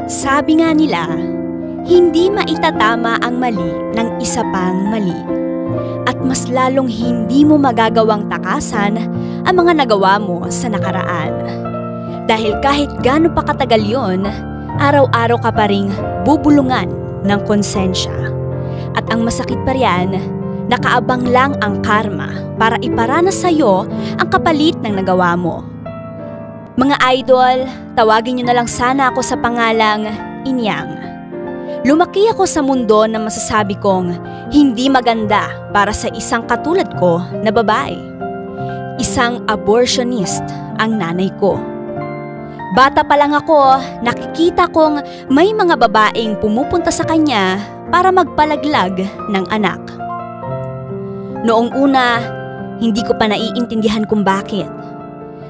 Sabi nga nila, hindi maitatama ang mali ng isa pang mali. At mas lalong hindi mo magagawang takasan ang mga nagawa mo sa nakaraan. Dahil kahit gaano pa katagal yon, araw-araw ka pa ring bubulungan ng konsensya. At ang masakit pa riyan, nakaabang lang ang karma para iparanas sa'yo ang kapalit ng nagawa mo. Mga idol, tawagin niyo na lang sana ako sa pangalang Inyang. Lumaki ako sa mundo na masasabi kong hindi maganda para sa isang katulad ko na babae. Isang abortionist ang nanay ko. Bata pa lang ako, nakikita kong may mga babaeng pumupunta sa kanya para magpalaglag ng anak. Noong una, hindi ko pa naiintindihan kung bakit.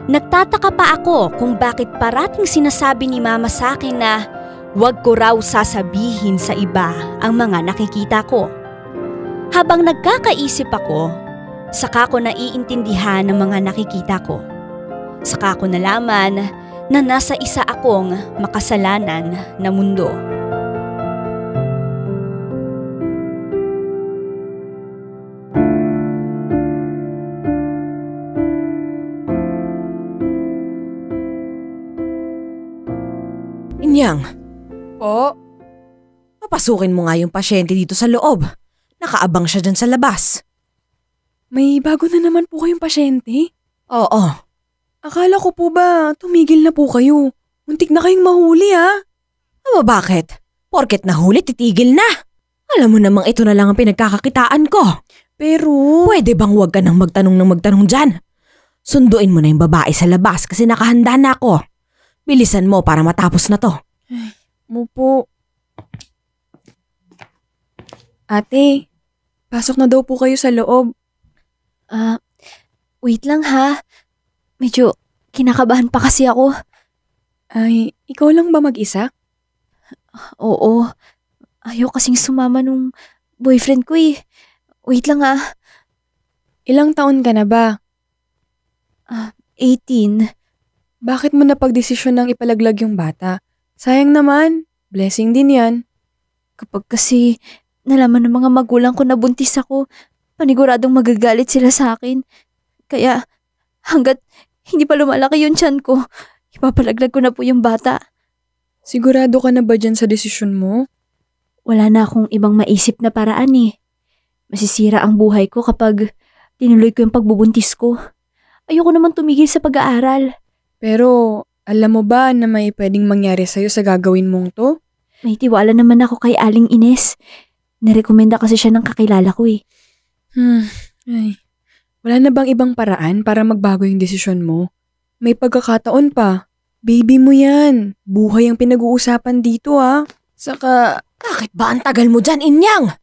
Nagtataka pa ako kung bakit parating sinasabi ni mama sa akin na huwag ko raw sasabihin sa iba ang mga nakikita ko. Habang nagkakaisip ako, saka ko naiintindihan ang mga nakikita ko. Saka ko nalaman na nasa isa akong makasalanan na mundo. Inyang. Po? Papasukin mo nga yung pasyente dito sa loob. Nakaabang siya dyan sa labas. May bago na naman po kayong pasyente? Oo. Akala ko po ba tumigil na po kayo? Muntik na kayong mahuli Aba bakit? Porket nahuli titigil na. Alam mo namang ito na lang ang pinagkakakitaan ko. Pero… Pwede bang huwag ka nang magtanong dyan? Sunduin mo na yung babae sa labas kasi nakahanda na ako. Bilisan mo para matapos na to. Ay, mo po. Ate, pasok na daw po kayo sa loob. Wait lang ha. Medyo kinakabahan pa kasi ako. Ay, ikaw lang ba mag-isa? Oo. Ayaw kasing sumama nung boyfriend ko eh. Wait lang ha. Ilang taon ka na ba? 18. Bakit mo napagdesisyon ng ipalaglag yung bata? Sayang naman. Blessing din yan. Kapag kasi nalaman ng mga magulang ko na buntis ako, paniguradong magagalit sila sa akin. Kaya hanggat hindi pa lumalaki yung tiyan ko, ipapalaglag ko na po yung bata. Sigurado ka na ba dyan sa desisyon mo? Wala na akong ibang maisip na paraan eh. Masisira ang buhay ko kapag tinuloy ko yung pagbubuntis ko. Ayoko naman tumigil sa pag-aaral. Pero alam mo ba na may pwedeng mangyari sa'yo sa gagawin mong to? May tiwala naman ako kay Aling Ines. Nirekomenda kasi siya ng kakilala ko eh. Ay. Wala na bang ibang paraan para magbago yung desisyon mo? May pagkakataon pa. Baby mo yan. Buhay ang pinag-uusapan dito Saka… Bakit ba ang tagal mo dyan, Inyang?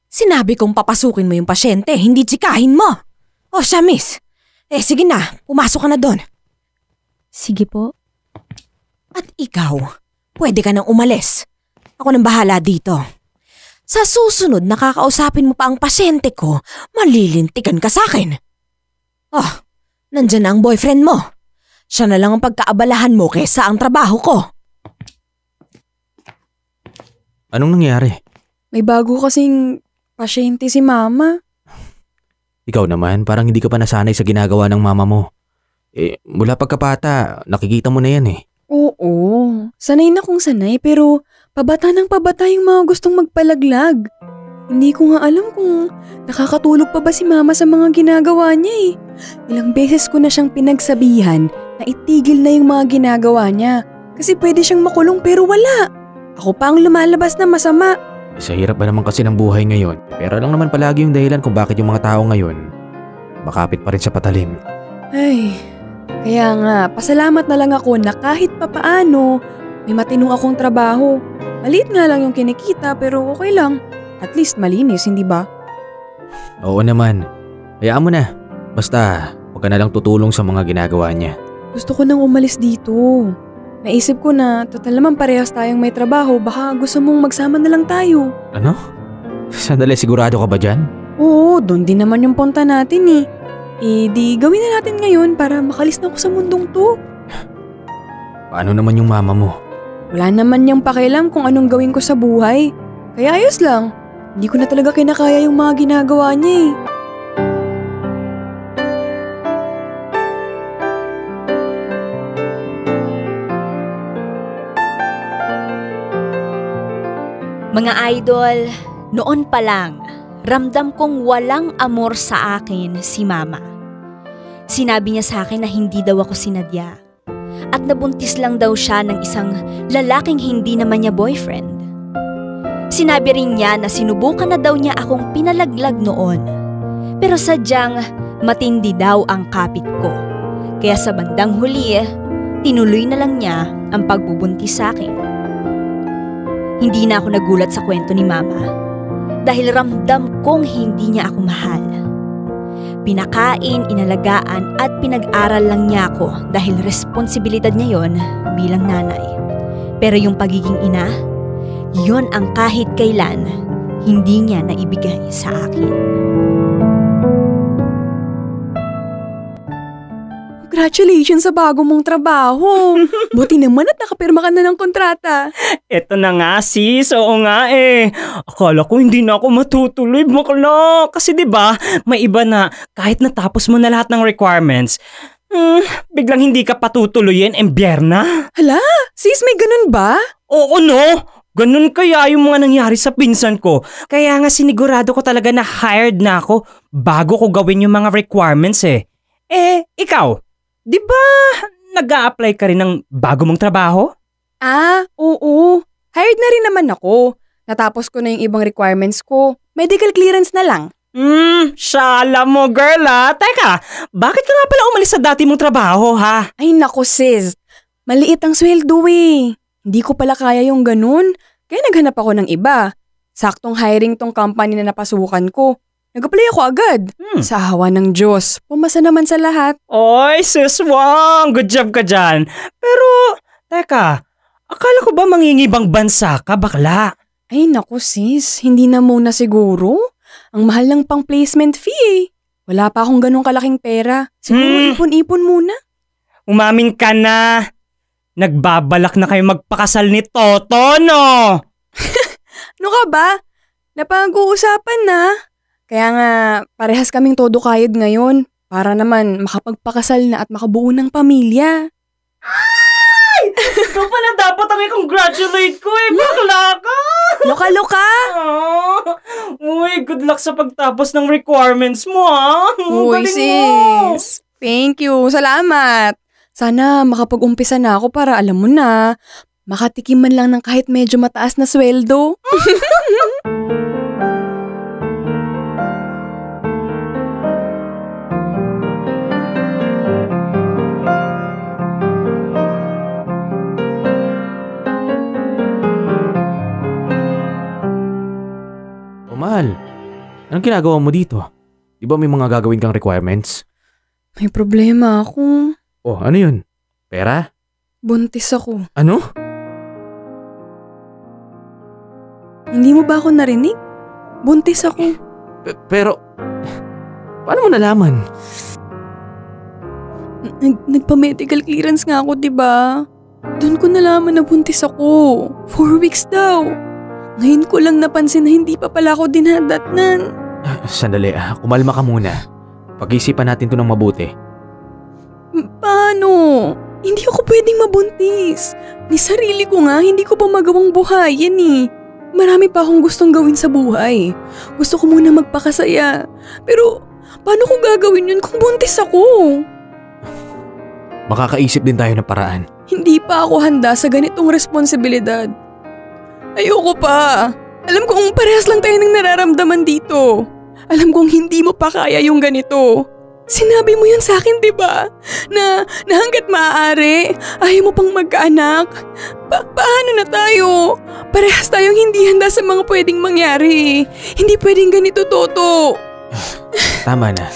Sinabi kong papasukin mo yung pasyente, hindi tsikahin mo. O siya, miss. Sige na, pumasok ka na doon. Sige po. At ikaw, pwede ka nang umalis. Ako nang bahala dito. Sa susunod na kakausapin mo pa ang pasyente ko, malilintikan ka sa akin. Nandyan na ang boyfriend mo. Siya na lang ang pagkaabalahan mo kaysa ang trabaho ko. Anong nangyari? May bago kasing pasyente si mama. Ikaw naman, parang hindi ka pa nasanay sa ginagawa ng mama mo. Mula pagkapata, nakikita mo na yan eh. Oo, sanay na kung sanay pero pabata ng pabata yung mga gustong magpalaglag. Hindi ko nga alam kung nakakatulog pa ba si mama sa mga ginagawa niya eh. Ilang beses ko na siyang pinagsabihan na itigil na yung mga ginagawa niya. Kasi pwede siyang makulong pero wala. Ako pa ang lumalabas na masama. Sa hirap ba naman kasi ng buhay ngayon? Pero lang naman palagi yung dahilan kung bakit yung mga tao ngayon makapit pa rin sa patalim. Ay, kaya nga, pasalamat na lang ako na kahit papaano may matinong akong trabaho. Maliit nga lang yung kinikita pero okay lang. At least malinis, hindi ba? Oo naman. Hayaan mo na. Basta, huwag ka na lang tutulong sa mga ginagawa niya. Gusto ko nang umalis dito. Naisip ko na total naman parehas tayong may trabaho, baka gusto mong magsama na lang tayo. Ano? Sandali, sigurado ka ba dyan? Oo, doon din naman yung punta natin eh. Di gawin na natin ngayon para makalis na ako sa mundong to. Paano naman yung mama mo? Wala naman niyang pakialam kung anong gawin ko sa buhay. Kaya ayos lang. Hindi ko na talaga kinakaya yung mga ginagawa niya eh. Mga idol, noon pa lang, ramdam kong walang amor sa akin si Mama. Sinabi niya sa akin na hindi daw ako sinadya at nabuntis lang daw siya ng isang lalaking hindi naman niya boyfriend. Sinabi rin niya na sinubukan na daw niya akong pinalaglag noon, pero sadyang matindi daw ang kapit ko. Kaya sa bandang huli, tinuloy na lang niya ang pagbubuntis sa akin. Hindi na ako nagulat sa kwento ni Mama dahil ramdam kong hindi niya ako mahal. Pinakain, inalagaan at pinag-aral lang niya ako dahil responsibilidad niya yon bilang nanay. Pero yung pagiging ina, yon ang kahit kailan hindi niya naibigay sa akin. Congratulations sa bago mong trabaho. Buti naman at nakapirma ka na ng kontrata. Eto na nga sis, oo nga eh. Akala ko hindi na ako matutuloy, bakla. Kasi 'di ba, may iba na kahit natapos mo na lahat ng requirements, biglang hindi ka patutuloyin, emberna. Hala, sis may ganun ba? Oo no, ganun kaya yung mga nangyari sa pinsan ko. Kaya nga sinigurado ko talaga na hired na ako bago ko gawin yung mga requirements eh. Ikaw, 'di ba nag-a-apply ka rin ng bago mong trabaho? Oo. Hired na rin naman ako. Natapos ko na yung ibang requirements ko. Medical clearance na lang. Shala mo girl ah. Teka, bakit ka nga pala umalis sa dati mong trabaho ha? Ay nako sis, maliit ang sweldo eh. Hindi ko pala kaya yung ganun. Kaya naghanap ako ng iba. Saktong hiring tong company na napasukan ko. Nag-apply ako agad. Sa awa ng Diyos, pumasa naman sa lahat. Oy, sis Wang, good job ka dyan. Pero, teka, akala ko ba mangingibang bansa ka, bakla? Ay naku sis, hindi na muna siguro. Ang mahal ng pang placement fee eh. Wala pa akong ganong kalaking pera. Siguro ipon-ipon muna. Umamin ka na. Nagbabalak na kayo magpakasal ni Toto, no? Ano ka ba? Napag-uusapan na. Kaya nga, parehas kaming todo kayod ngayon para naman makapagpakasal na at makabuo ng pamilya. Ay! Ito pala dapat ang i-congratulate ko eh, bakla ka! Loka-loka! Uy, good luck sa pagtapos ng requirements mo ha! Uy sis, thank you, salamat. Sana makapag-umpisa na ako para alam mo na, makatikim man lang ng kahit medyo mataas na sweldo. Mahal, anong ginagawa mo dito? Di ba may mga gagawin kang requirements? May problema ako. Oh, ano yun? Pera? Buntis ako. Ano? Hindi mo ba ako narinig? Buntis ako. Pero, paano mo nalaman? Nagpa-medical clearance nga ako, diba? Doon ko nalaman na buntis ako. 4 weeks daw. Ngayon ko lang napansin na hindi pa pala ako dinadatnan. Sandali, kumalma ka muna. Pag-isipan natin to ng mabuti. Paano? Hindi ako pwedeng mabuntis. Ni sarili ko nga, hindi ko pa magawang buhayin eh. Marami pa akong gustong gawin sa buhay. Gusto ko muna magpakasaya. Pero, paano ko gagawin yun kung buntis ako? Makakaisip din tayo ng paraan. Hindi pa ako handa sa ganitong responsibilidad. Ayoko pa. Alam kong parehas lang tayo ng nararamdaman dito. Alam kong hindi mo pa kaya yung ganito. Sinabi mo yan sa akin, diba? Na hanggat maaari, ayaw mo pang magkaanak. Paano na tayo? Parehas tayong hindi handa sa mga pwedeng mangyari. Hindi pwedeng ganito, Toto. Tama na.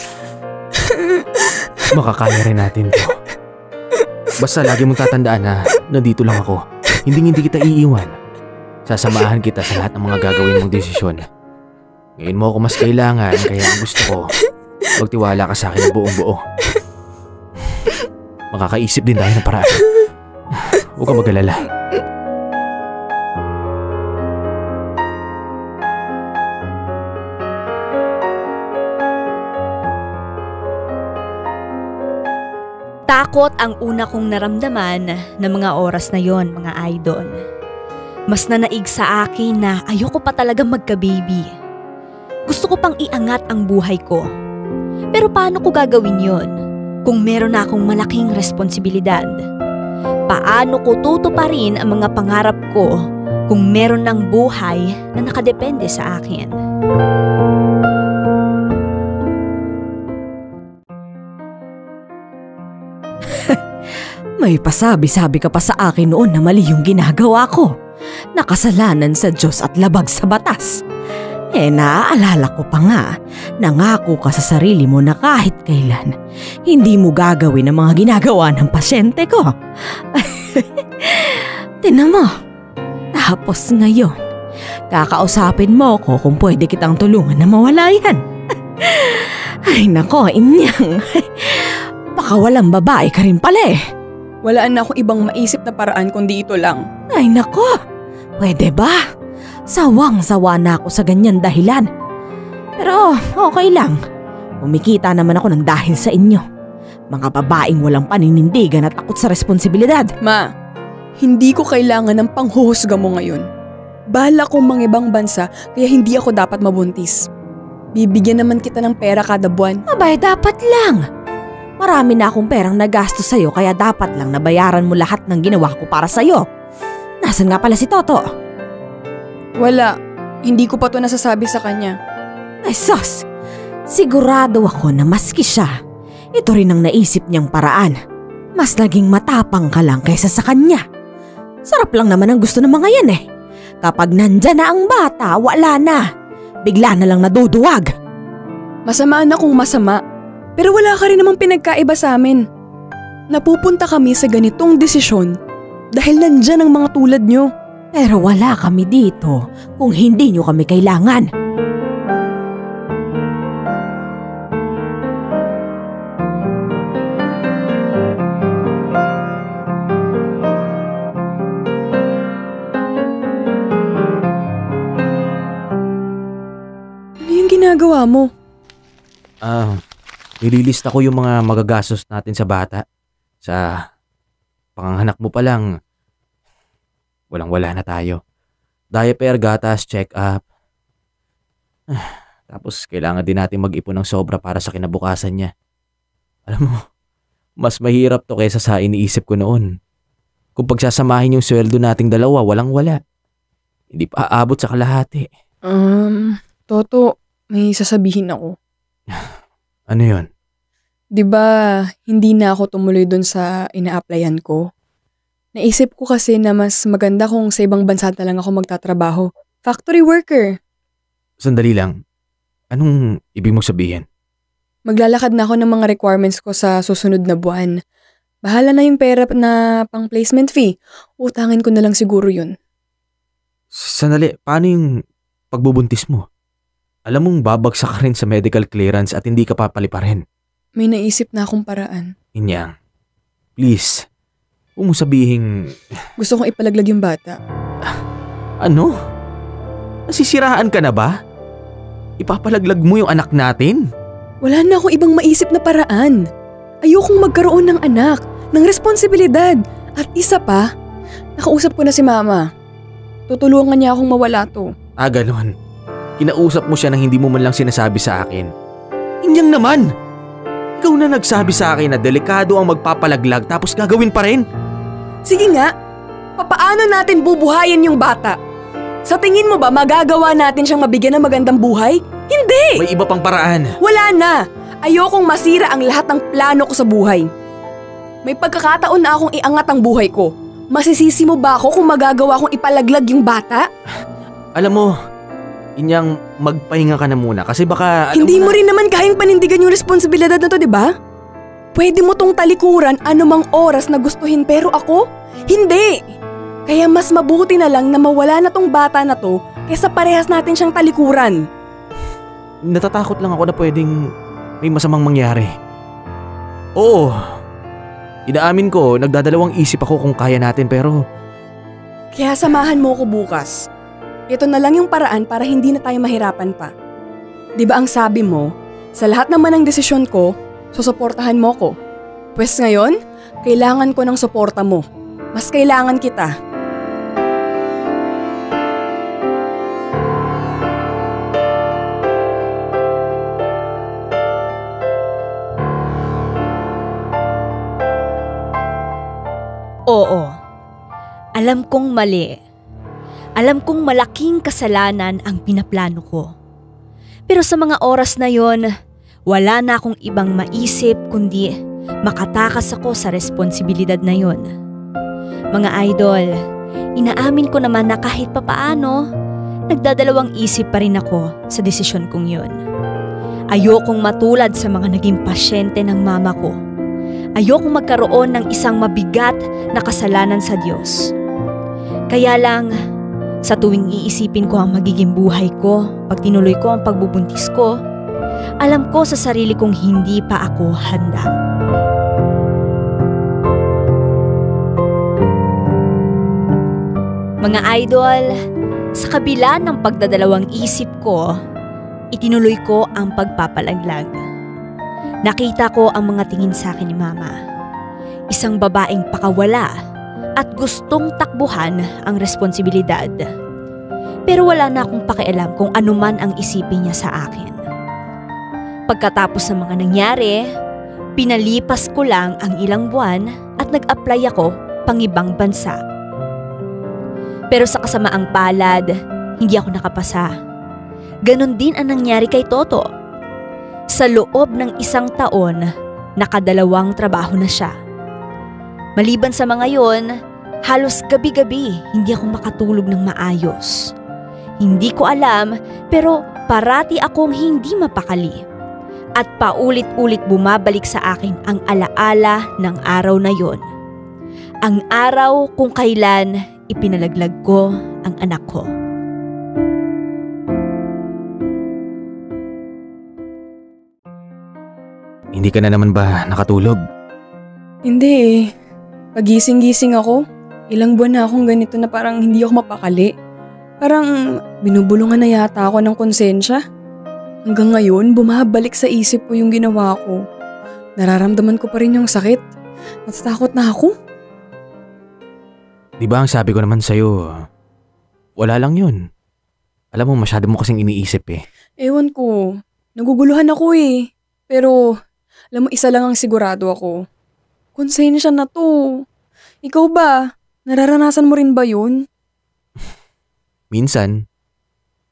Makakaya rin natin to. Basta lagi mong tatandaan na nandito lang ako. Hindi kita iiwan. Sasamahan kita sa lahat ng mga gagawin mong desisyon. Ngayon mo ako mas kailangan, kaya ang gusto ko, magtiwala ka sa akin na buong buo. Makakaisip din tayo ng paraan. Huwag ka mag-alala. Takot ang una kong naramdaman na mga oras na yon, mga idol. Mas nanaig sa akin na ayoko pa talaga magka-baby. Gusto ko pang iangat ang buhay ko. Pero paano ko gagawin yon kung meron na akong malaking responsibilidad? Paano ko tutuparin ang mga pangarap ko kung meron ng buhay na nakadepende sa akin? May pasabi-sabi ka pa sa akin noon na mali yung ginagawa ko. Nakasalanan sa Diyos at labag sa batas. Naaalala ko pa nga, nangako ka sa sarili mo na kahit kailan, hindi mo gagawin ang mga ginagawa ng pasyente ko. Tingnan mo, tapos ngayon, kakausapin mo ko kung pwede kitang tulungan na mawala yan. Ay nako, inyang, baka walang babae ka rin pala eh. Wala na akong ibang maisip na paraan kundi ito lang. Ay nako, pwede ba? Sawang-sawa na ako sa ganyan dahilan. Pero okay lang. Kumikita naman ako ng dahil sa inyo. Mga babaeng walang paninindigan at takot sa responsibilidad. Ma, hindi ko kailangan ng panghuhusga mo ngayon. Bahala kong mangibang bansa kaya hindi ako dapat mabuntis. Bibigyan naman kita ng pera kada buwan. Abay, dapat lang. Marami na akong perang nagastos sa'yo kaya dapat lang nabayaran mo lahat ng ginawa ko para sa'yo. Nasaan nga pala si Toto? Wala. Hindi ko pa to nasasabi sa kanya. Ay sus, sigurado ako na maski siya, ito rin ang naisip niyang paraan. Mas naging matapang ka lang kaysa sa kanya. Sarap lang naman ang gusto ng mga yan eh. Kapag nandyan na ang bata, wala na. Bigla na lang naduduwag. Masama na kung masama. Pero wala ka rin namang pinagkaiba sa amin. Napupunta kami sa ganitong desisyon dahil nandyan ang mga tulad nyo. Pero wala kami dito kung hindi nyo kami kailangan. Ano yung ginagawa mo? Nililista ko yung mga magagastos natin sa bata. Sa panganganak mo pa lang, walang-wala na tayo. Diaper, gatas, check-up. Tapos kailangan din natin mag-ipon ng sobra para sa kinabukasan niya. Alam mo, mas mahirap to kaysa sa iniisip ko noon. Kung pagsasamahin yung sweldo nating dalawa, walang-wala. Hindi pa aabot sa kalahati. Toto, may sasabihin ako. Ano yun? 'Di ba hindi na ako tumuloy dun sa ina-applyan ko? Naisip ko kasi na mas maganda kung sa ibang bansa na lang ako magtatrabaho. Factory worker. Sandali lang. Anong ibig mong sabihin? Maglalakad na ako ng mga requirements ko sa susunod na buwan. Bahala na yung pera na pang placement fee. Utangin ko na lang siguro yun. Sandali, paano yung pagbubuntis mo? Alam mong babagsak ka rin sa medical clearance at hindi ka papalipa rin. May naisip na akong paraan. Inyang, please, huwag mo sabihin... Gusto kong ipalaglag yung bata. Ano? Nasisiraan ka na ba? Ipapalaglag mo yung anak natin? Wala na akong ibang maisip na paraan. Ayokong magkaroon ng anak, ng responsibilidad. At isa pa, nakausap ko na si Mama. Tutulungan niya akong mawala to. Ganon. Kinausap mo siya nang hindi mo man lang sinasabi sa akin. Inyang naman! Ikaw na nagsabi sa akin na delikado ang magpapalaglag tapos gagawin pa rin. Sige nga, papaano natin bubuhayin yung bata? Sa tingin mo ba magagawa natin siyang mabigyan ng magandang buhay? Hindi! May iba pang paraan. Wala na! Ayokong masira ang lahat ng plano ko sa buhay. May pagkakataon na akong iangat ang buhay ko. Masisisi mo ba ako kung magagawa kong ipalaglag yung bata? Alam mo, Inyang, magpahinga ka na muna kasi baka... Hindi mo rin naman kayang panindigan yung responsibilidad na to, di ba? Pwede mo tong talikuran anumang oras na gustuhin pero ako, hindi! Kaya mas mabuti na lang na mawala na tong bata na to kaysa parehas natin siyang talikuran. Natatakot lang ako na pwedeng may masamang mangyari. Oo, inaamin ko, nagdadalawang isip ako kung kaya natin pero... Kaya samahan mo ko bukas. Ito na lang yung paraan para hindi na tayo mahirapan pa. Di ba ang sabi mo, sa lahat naman ng desisyon ko, susuportahan mo ko. Pwes ngayon, kailangan ko ng suporta mo. Mas kailangan kita. Oo, alam kong mali. Alam kong malaking kasalanan ang pinaplano ko. Pero sa mga oras na yon, wala na akong ibang maisip kundi makatakas ako sa responsibilidad na yon. Mga idol, inaamin ko naman na kahit papaano, nagdadalawang isip pa rin ako sa desisyon kong yon. Ayokong matulad sa mga naging pasyente ng mama ko. Ayokong magkaroon ng isang mabigat na kasalanan sa Diyos. Kaya lang, sa tuwing iisipin ko ang magiging buhay ko pag tinuloy ko ang pagbubuntis ko, alam ko sa sarili kong hindi pa ako handa. Mga idol, sa kabila ng pagdadalawang isip ko, itinuloy ko ang pagpapalaglag. Nakita ko ang mga tingin sa akin ni Mama. Isang babaeng pakawala at gustong takbuhan ang responsibilidad. Pero wala na akong pakialam kung ano man ang isipin niya sa akin. Pagkatapos ng mga nangyari, pinalipas ko lang ang ilang buwan at nag-apply ako pang-ibang bansa. Pero sa kasamaang palad, hindi ako nakapasa. Ganon din ang nangyari kay Toto. Sa loob ng 1 taon, nakadalawang trabaho na siya. Maliban sa mga yon, halos gabi-gabi hindi ako makatulog ng maayos. Hindi ko alam pero parati akong hindi mapakali. At paulit-ulit bumabalik sa akin ang alaala ng araw na yon. Ang araw kung kailan ipinalaglag ko ang anak ko. Hindi ka na naman ba nakatulog? Hindi eh. Pagising-gising ako, ilang buwan na akong ganito na parang hindi ako mapakali. Parang binubulungan na yata ako ng konsensya. Hanggang ngayon, bumabalik sa isip ko yung ginawa ko. Nararamdaman ko pa rin yung sakit. Natatakot na ako. Di ba ang sabi ko naman sa'yo, wala lang yun. Alam mo, masyado mo kasing iniisip eh. Ewan ko, naguguluhan ako eh. Pero, alam mo, isa lang ang sigurado ako. Konsensya na to. Ikaw ba? Nararanasan mo rin ba yun? Minsan,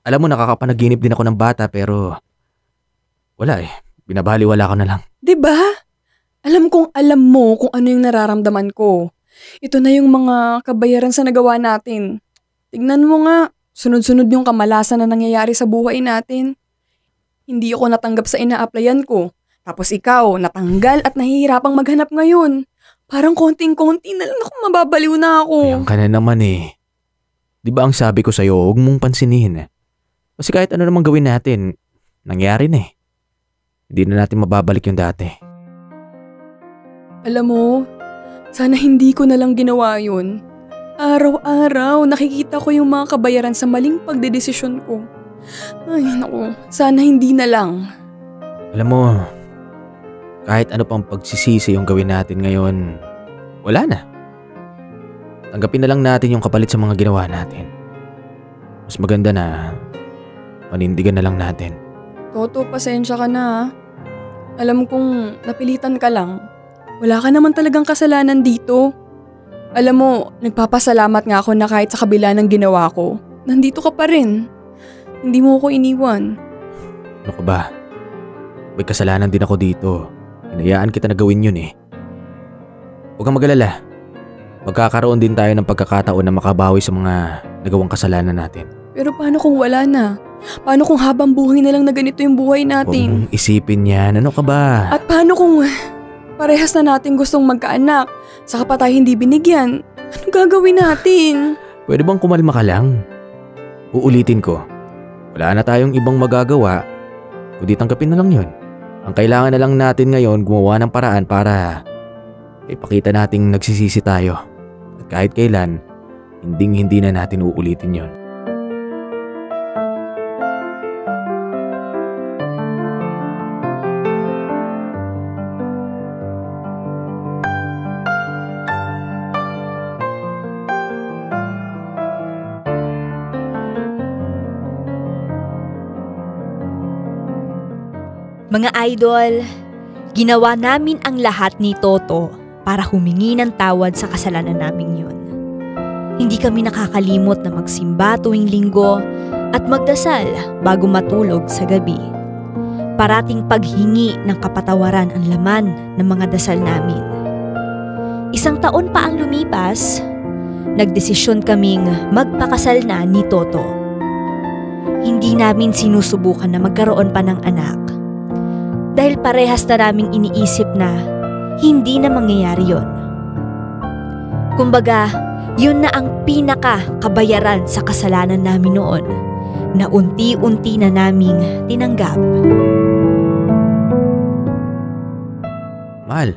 alam mo nakakapanaginip din ako ng bata pero wala eh. Binabaliwala ko na lang. 'Di ba? Alam kong alam mo kung ano yung nararamdaman ko. Ito na yung mga kabayaran sa nagawa natin. Tignan mo nga, sunod-sunod yung kamalasan na nangyayari sa buhay natin. Hindi ako natanggap sa ina-applyan ko. Tapos ikaw, natanggal at nahihirapang maghanap ngayon. Parang konting-konti na lang ako, mababaliw na ako. Ayan ka na naman eh. Di ba ang sabi ko sa'yo, huwag mong pansinin. Kasi kahit ano namang gawin natin, nangyari na eh. Hindi na natin mababalik yung dati. Alam mo, sana hindi ko na lang ginawa yun. Araw-araw, nakikita ko yung mga kabayaran sa maling pagdedesisyon ko. Ay, naku, sana hindi na lang. Alam mo, kahit ano pang pagsisisi yung gawin natin ngayon, wala na. Tanggapin na lang natin yung kapalit sa mga ginawa natin. Mas maganda na panindigan na lang natin. Toto, pasensya ka na ha. Alam kong napilitan ka lang. Wala ka naman talagang kasalanan dito. Alam mo, nagpapasalamat nga ako na kahit sa kabila ng ginawa ko, nandito ka pa rin. Hindi mo ako iniwan. Ano ka ba? May kasalanan din ako dito. Hinayaan kita na gawin yun eh. Huwag kang mag-alala. Magkakaroon din tayo ng pagkakataon na makabawi sa mga nagawang kasalanan natin. Pero paano kung wala na? Paano kung habang buhay na lang na ganito yung buhay Huwag natin? mong isipin yan. Ano ka ba? At paano kung parehas na natin gustong magkaanak, saka pa tayo hindi binigyan? Ano gagawin natin? Pwede bang kumalma ka lang? Uulitin ko. Wala na tayong ibang magagawa, kundi tanggapin na lang yun. Ang kailangan na lang natin ngayon gumawa ng paraan para ipakita nating nagsisisi tayo. At kahit kailan, hindi na natin uulitin yun. Mga idol, ginawa namin ang lahat ni Toto para humingi ng tawad sa kasalanan naming yun. Hindi kami nakakalimot na magsimba tuwing linggo at magdasal bago matulog sa gabi. Parating paghingi ng kapatawaran ang laman ng mga dasal namin. 1 taon pa ang lumipas, nagdesisyon kaming magpakasal na ni Toto. Hindi namin sinusubukan na magkaroon pa ng anak. Dahil parehas na naming iniisip na hindi na mangyayari yon. Kumbaga, yun na ang pinaka-kabayaran sa kasalanan namin noon na unti-unti na naming tinanggap. Mahal,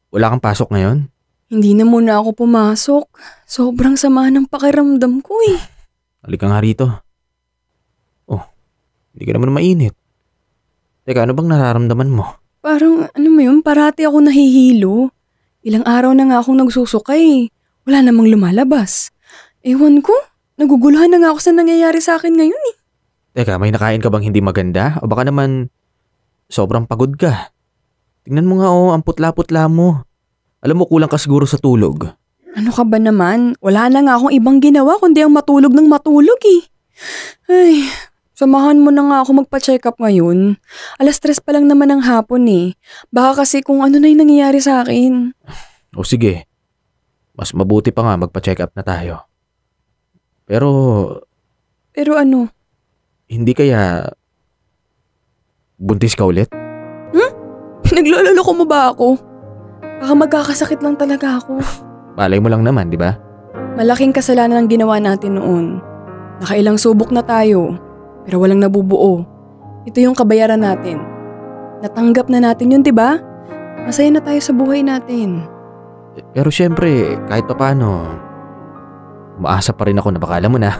wala kang pasok ngayon? Hindi na muna ako pumasok. Sobrang sama ng pakiramdam ko eh. Halika nga rito. Oh, hindi ka naman mainit. Teka, ano bang nararamdaman mo? Parang parati ako nahihilo. Ilang araw na nga akong nagsusukay. Wala namang lumalabas. Ewan ko, naguguluhan na nga ako sa nangyayari sa akin ngayon eh. Teka, may nakain ka bang hindi maganda? O baka naman sobrang pagod ka? Tingnan mo nga ang putla-putla mo. Alam mo, kulang ka siguro sa tulog. Ano ka ba naman? Wala na nga akong ibang ginawa kundi ang matulog ng matulog eh. Ay, samahan mo na nga ako magpa-check up ngayon. 3:00 pa lang naman ng hapon eh. Baka kasi kung ano na yung nangyayari sa akin. O sige, mas mabuti pa nga magpa-check up na tayo. Pero ano? hindi kaya buntis ka ulit? Pinagloloko mo ba ako? Baka magkakasakit lang talaga ako. Malay mo lang naman, di ba? Malaking kasalanan ang ginawa natin noon. Nakailang subok na tayo, pero walang nabubuo. Ito yung kabayaran natin. Natanggap na natin yun, di ba? Masaya na tayo sa buhay natin. Pero syempre, kahit pa paano, umaasa pa rin ako na baka alam mo na,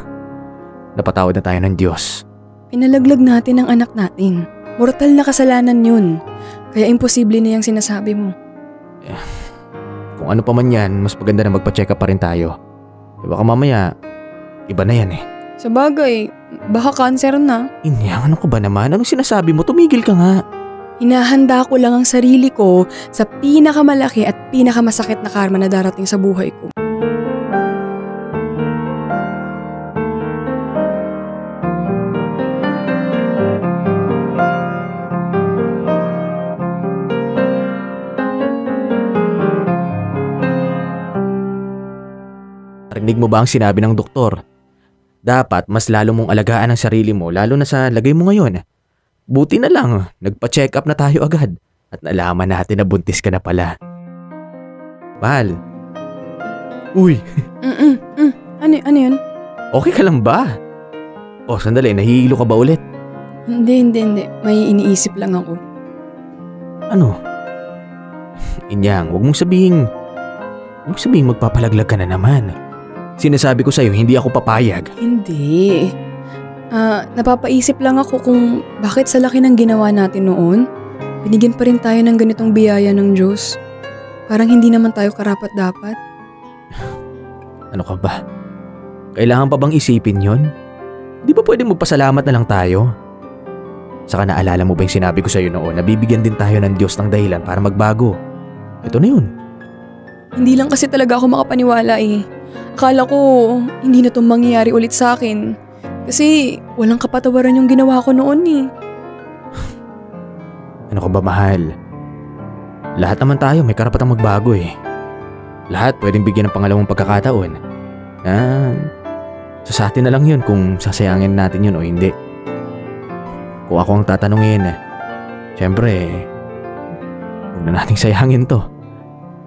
napatawad na tayo ng Diyos. Pinalaglag natin ang anak natin. Mortal na kasalanan yun. Kaya imposible na yung sinasabi mo. Kung ano pa man yan, mas maganda na magpa-check up pa rin tayo. Baka mamaya, iba na yan eh. Sa bagay, baka cancer na. Inyang, ano ka ba naman? Anong sinasabi mo? Tumigil ka nga. Hinahanda ko lang ang sarili ko sa pinakamalaki at pinakamasakit na karma na darating sa buhay ko. Narinig mo ba ang sinabi ng doktor? Dapat mas lalo mong alagaan ang sarili mo lalo na sa lagay mo ngayon. Buti na lang, nagpa-check up na tayo agad at nalaman natin na buntis ka na pala. Mahal. Uy. Ano yun? Okay ka lang ba? Oh, sandali, nahihilo ka ba ulit? Hindi. May iniisip lang ako. Ano? Inyang, huwag mong sabihin magpapalaglag ka na naman. Sinasabi ko sa'yo, hindi ako papayag. Hindi. Napapaisip lang ako kung bakit sa laki ng ginawa natin noon, binigyan pa rin tayo ng ganitong biyaya ng Diyos. Parang hindi naman tayo karapat-dapat. Ano ka ba? Kailangan pa bang isipin yon? Di ba pwede magpasalamat na lang tayo? Saka naalala mo ba yung sinabi ko sa'yo noon na bibigyan din tayo ng Diyos ng dahilan para magbago? Ito na yun. Hindi lang kasi talaga ako makapaniwala eh. Akala ko hindi na itong mangyayari ulit sa akin. Kasi walang kapatawaran yung ginawa ko noon eh. Ano ka ba, mahal? Lahat naman tayo may karapatang magbago eh. Lahat pwedeng bigyan ng pangalawang pagkakataon. Sa atin na lang yun kung sasayangin natin yun o hindi. Kung ako ang tatanungin, syempre, huwag na nating sayangin to.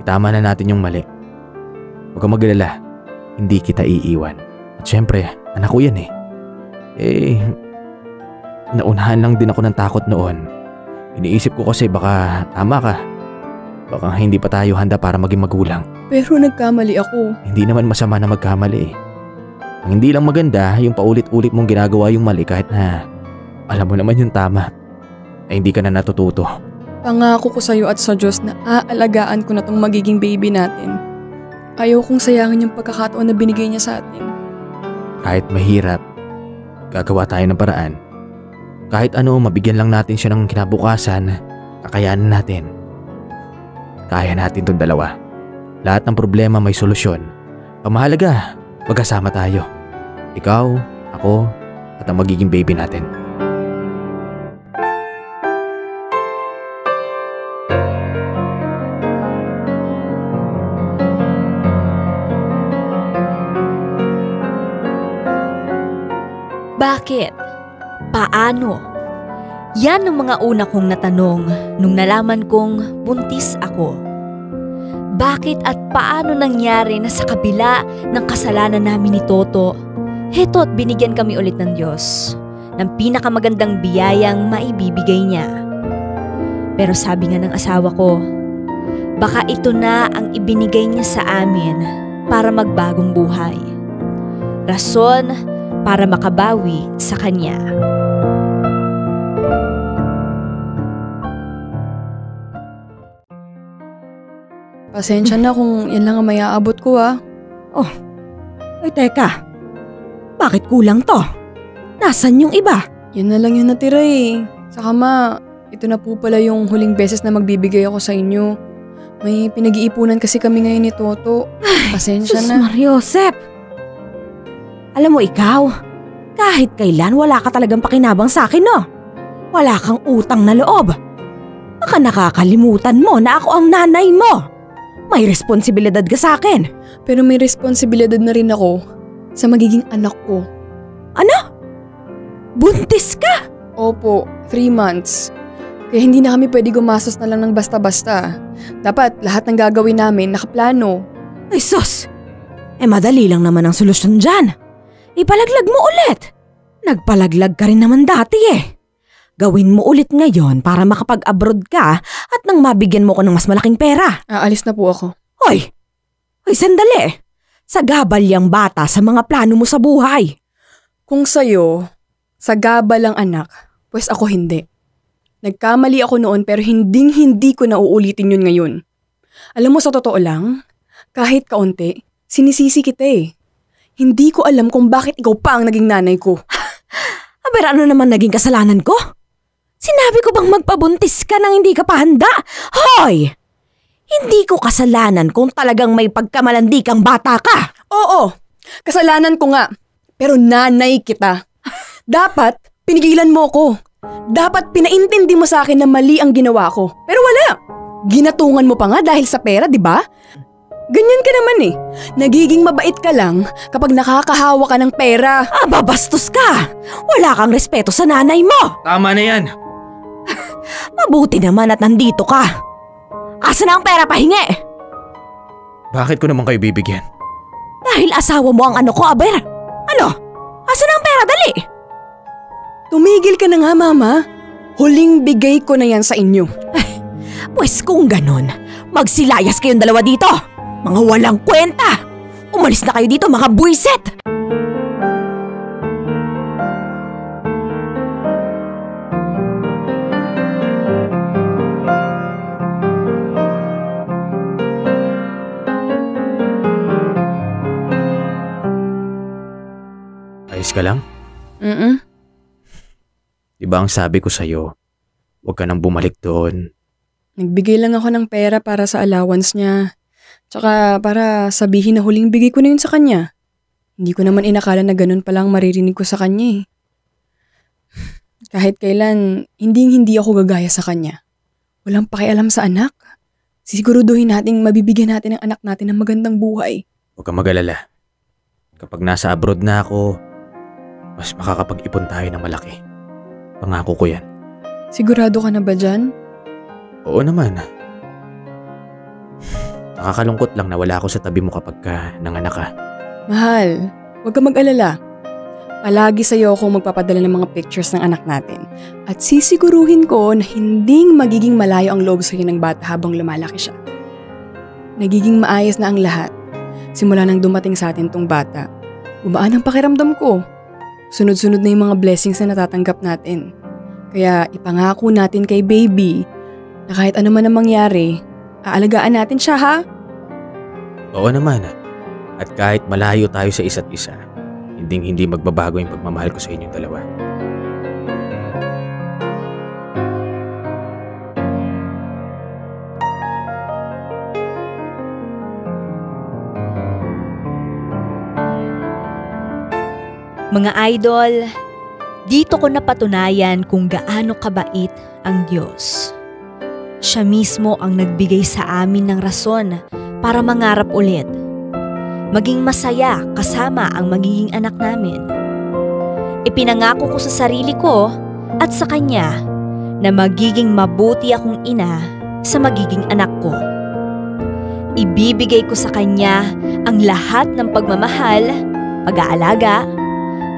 Itama na natin yung mali. Huwag kang mag-alala, hindi kita iiwan. At syempre, anak ko yan eh. Naunahan lang din ako ng takot noon. Iniisip ko kasi baka tama ka. Baka hindi pa tayo handa para maging magulang. Pero nagkamali ako. Hindi naman masama na magkamali eh. Ang hindi lang maganda, yung paulit-ulit mong ginagawa yung mali kahit na alam mo naman yung tama, ay hindi ka na natututo. Pangako ko sa'yo at sa Diyos na aalagaan ko na tong magiging baby natin. Ayaw kong sayangin yung pagkakataon na binigay niya sa atin. Kahit mahirap, gagawa tayo ng paraan Kahit ano, mabigyan lang natin siya ng kinabukasan, kakayanan natin. Kaya natin tong dalawa. Lahat ng problema may solusyon. Ang mahalaga, magkasama tayo. Ikaw, ako, at ang magiging baby natin. Bakit? Paano? Yan ang mga una kong natanong nung nalaman kong buntis ako. Bakit at paano nangyari na sa kabila ng kasalanan namin ni Toto, heto't binigyan kami ulit ng Diyos ng pinakamagandang biyayang maibibigay niya. Pero sabi nga ng asawa ko, baka ito na ang ibinigay niya sa amin para magbagong buhay. Rason para makabawi sa kanya. Pasensya na kung yan lang ang may aabot ko Ay teka, bakit kulang to? Nasaan yung iba? Yan na lang yung natira eh. Saka ito na po pala yung huling beses na magbibigay ako sa inyo. May pinag-iipunan kasi kami ngayon ni Toto. Pasensya Sus na. Mariosep! Alam mo ikaw, kahit kailan wala ka talagang pakinabang sa akin, no? Wala kang utang na loob. Baka nakakalimutan mo na ako ang nanay mo. May responsibilidad ka sa akin. Pero may responsibilidad na rin ako sa magiging anak ko. Ano? Buntis ka? Opo, 3 months. Kaya hindi na kami pwede gumastos na lang ng basta-basta. Dapat lahat ng gagawin namin nakaplano. Ay sus! Madali lang naman ang solusyon dyan. Ipalaglag mo ulit. Nagpalaglag ka rin naman dati eh. Gawin mo ulit ngayon para makapag-abroad ka at nang mabigyan mo ko ng mas malaking pera. Aalis na po ako. Hoy! Hoy, sandali! Sagabal yang bata sa mga plano mo sa buhay. Kung sa'yo, sagabal ang anak, pues ako hindi. Nagkamali ako noon pero hindi ko na uulitin yun ngayon. Alam mo sa totoo lang, kahit kaunti, sinisisi kita eh. Hindi ko alam kung bakit ikaw pa ang naging nanay ko. Aber ano naman naging kasalanan ko? Sinabi ko bang magpabuntis ka nang hindi ka pa handa? Hoy! Hindi ko kasalanan kung talagang may pagkamalandi kang bata ka. Oo, kasalanan ko nga. Pero nanay kita. Dapat pinigilan mo ko. Dapat pinaintindi mo sa akin na mali ang ginawa ko. Pero wala. Ginatungan mo pa nga dahil sa pera, di ba? Ganyan ka naman eh. Nagiging mabait ka lang kapag nakakahawa ka ng pera. Babastos ka! Wala kang respeto sa nanay mo! Tama na yan! Mabuti naman at nandito ka. Asa na ang pera, pahingi? Bakit ko naman kayo bibigyan? Dahil asawa mo ang ano ko, aber. Ano? Asa na ang pera, dali? Tumigil ka na nga, Mama. Huling bigay ko na yan sa inyo. Pues kung ganon, magsilayas kayong dalawa dito. Mga walang kwenta. Umalis na kayo dito, mga buwiset. Ayos ka lang? Diba ang sabi ko sa'yo, huwag ka nang bumalik doon. Nagbigay lang ako ng pera para sa allowance niya. Tsaka para sabihin na huling bigay ko na yun sa kanya. Hindi ko naman inakala na ganun palang maririnig ko sa kanya eh. Kahit kailan, hindi ako gagaya sa kanya. Walang pakialam sa anak. Sisiguruduhin nating mabibigyan natin ang anak natin ng magandang buhay. Huwag kang mag-alala. Kapag nasa abroad na ako, mas makakapag-ipon tayo ng malaki. Pangako ko yan. Sigurado ka na ba dyan? Oo naman. Nakakalungkot lang na wala ako sa tabi mo kapag nanganak ka. Mahal, huwag ka mag-alala. Palagi sa'yo akong magpapadala ng mga pictures ng anak natin. At sisiguruhin ko na hinding magiging malayo ang loob sa'yo ng bata habang lumalaki siya. Nagiging maayos na ang lahat. Simula nang dumating sa atin tong bata. Gumaan ang pakiramdam ko. Sunod-sunod na yung mga blessings na natatanggap natin. Kaya ipangako natin kay baby na kahit ano man ang mangyari, aalagaan natin siya, ha? Oo naman. At kahit malayo tayo sa isa't isa, hindi magbabago yung pagmamahal ko sa inyong dalawa. Mga idol, dito ko napatunayan kung gaano kabait ang Diyos. Siya mismo ang nagbigay sa amin ng rason para mangarap ulit. Maging masaya kasama ang magiging anak namin. Ipinangako ko sa sarili ko at sa kanya na magiging mabuti akong ina sa magiging anak ko. Ibibigay ko sa kanya ang lahat ng pagmamahal, pag-aalaga,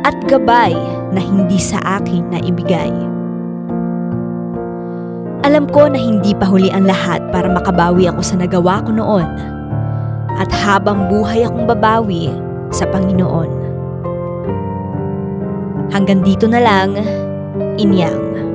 at gabay na hindi sa akin na ibigay. Alam ko na hindi pa huli ang lahat para makabawi ako sa nagawa ko noon. At habang buhay akong babawi sa Panginoon. Hanggang dito na lang, Inyang.